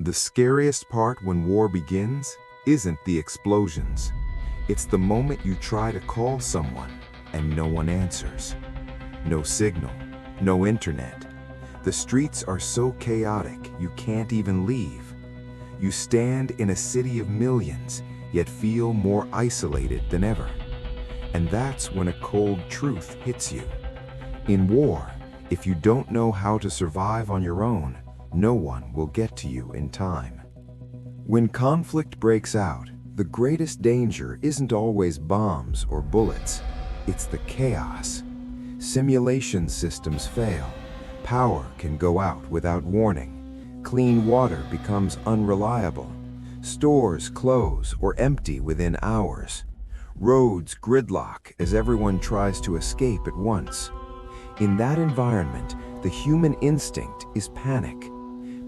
The scariest part when war begins isn't the explosions. It's the moment you try to call someone and no one answers. No signal, no internet. The streets are so chaotic you can't even leave. You stand in a city of millions, yet feel more isolated than ever. And that's when a cold truth hits you. In war, if you don't know how to survive on your own, no one will get to you in time. When conflict breaks out, the greatest danger isn't always bombs or bullets. It's the chaos. Simulation systems fail. Power can go out without warning. Clean water becomes unreliable. Stores close or empty within hours. Roads gridlock as everyone tries to escape at once. In that environment, the human instinct is panic.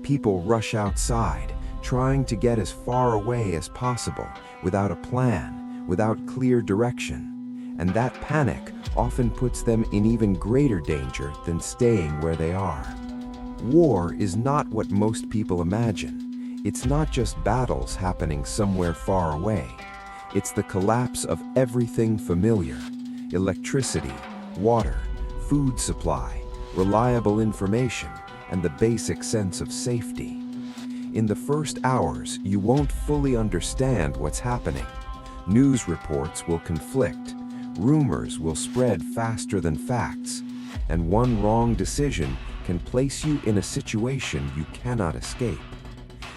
People rush outside, trying to get as far away as possible, without a plan, without clear direction. And that panic often puts them in even greater danger than staying where they are. War is not what most people imagine. It's not just battles happening somewhere far away. It's the collapse of everything familiar: electricity, water, food supply, reliable information, and the basic sense of safety. In the first hours, you won't fully understand what's happening. News reports will conflict, rumors will spread faster than facts, and one wrong decision can place you in a situation you cannot escape.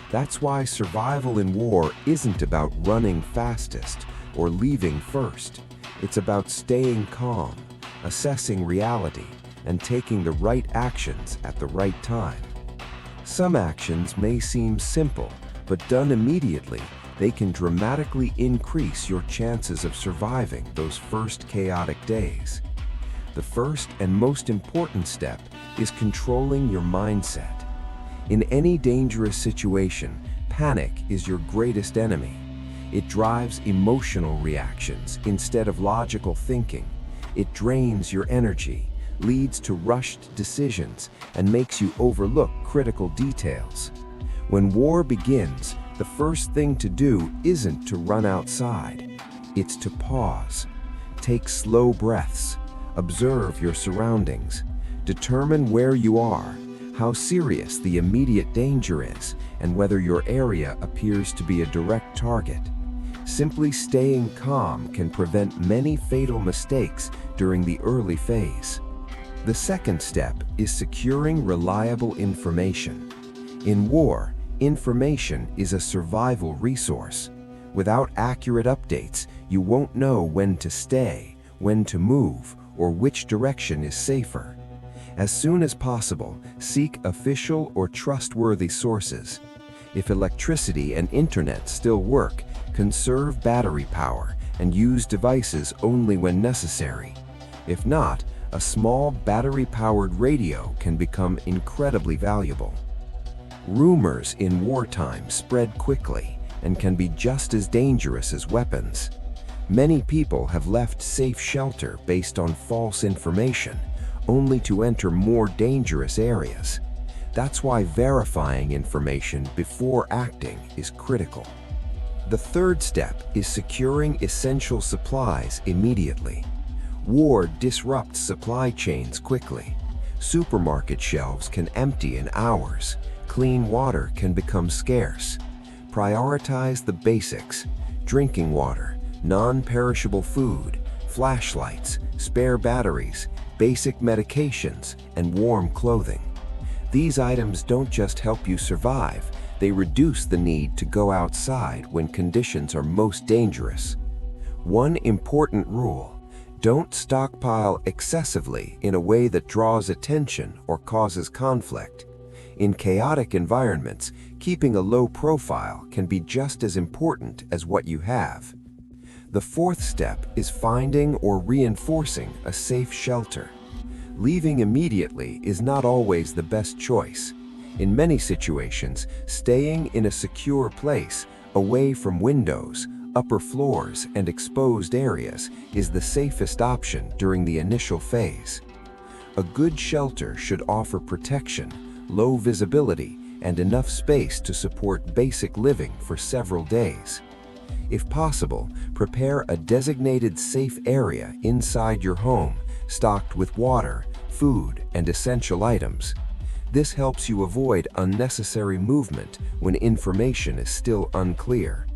That's why survival in war isn't about running fastest or leaving first. It's about staying calm, assessing reality, and taking the right actions at the right time. Some actions may seem simple, but done immediately, they can dramatically increase your chances of surviving those first chaotic days. The first and most important step is controlling your mindset. In any dangerous situation, panic is your greatest enemy. It drives emotional reactions instead of logical thinking. It drains your energy, leads to rushed decisions, and makes you overlook critical details. When war begins, the first thing to do isn't to run outside. It's to pause. Take slow breaths. Observe your surroundings. Determine where you are, how serious the immediate danger is, and whether your area appears to be a direct target. Simply staying calm can prevent many fatal mistakes during the early phase. The second step is securing reliable information. In war, information is a survival resource. Without accurate updates, you won't know when to stay, when to move, or which direction is safer. As soon as possible, seek official or trustworthy sources. If electricity and internet still work, conserve battery power and use devices only when necessary. If not, a small battery-powered radio can become incredibly valuable. Rumors in wartime spread quickly and can be just as dangerous as weapons. Many people have left safe shelter based on false information, only to enter more dangerous areas. That's why verifying information before acting is critical. The third step is securing essential supplies immediately. War disrupts supply chains quickly. Supermarket shelves can empty in hours. Clean water can become scarce. Prioritize the basics: drinking water, non-perishable food, flashlights, spare batteries, basic medications, and warm clothing. These items don't just help you survive, they reduce the need to go outside when conditions are most dangerous. One important rule: don't stockpile excessively in a way that draws attention or causes conflict. In chaotic environments, keeping a low profile can be just as important as what you have. The fourth step is finding or reinforcing a safe shelter. Leaving immediately is not always the best choice. In many situations, staying in a secure place, away from windows, upper floors, and exposed areas is the safest option during the initial phase. A good shelter should offer protection, low visibility, and enough space to support basic living for several days. If possible, prepare a designated safe area inside your home, stocked with water, food, and essential items. This helps you avoid unnecessary movement when information is still unclear.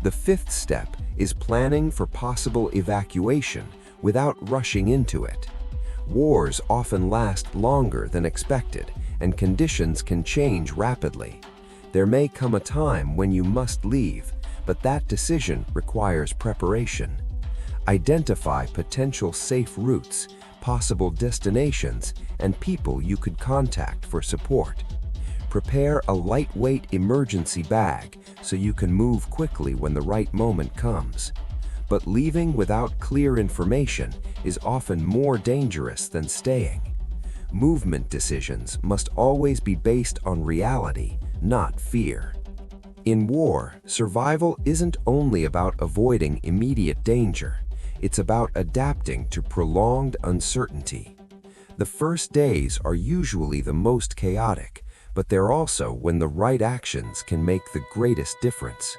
The fifth step is planning for possible evacuation without rushing into it. Wars often last longer than expected, and conditions can change rapidly. There may come a time when you must leave, but that decision requires preparation. Identify potential safe routes, possible destinations, and people you could contact for support. Prepare a lightweight emergency bag so you can move quickly when the right moment comes. But leaving without clear information is often more dangerous than staying. Movement decisions must always be based on reality, not fear. In war, survival isn't only about avoiding immediate danger. It's about adapting to prolonged uncertainty. The first days are usually the most chaotic, but they're also when the right actions can make the greatest difference.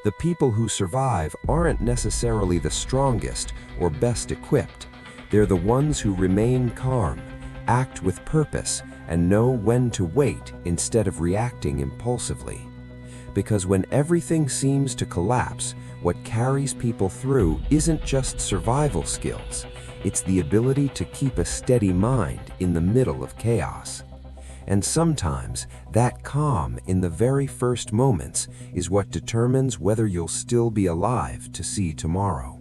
The people who survive aren't necessarily the strongest or best equipped. They're the ones who remain calm, act with purpose, and know when to wait instead of reacting impulsively. Because when everything seems to collapse, what carries people through isn't just survival skills, it's the ability to keep a steady mind in the middle of chaos. And sometimes, that calm in the very first moments is what determines whether you'll still be alive to see tomorrow.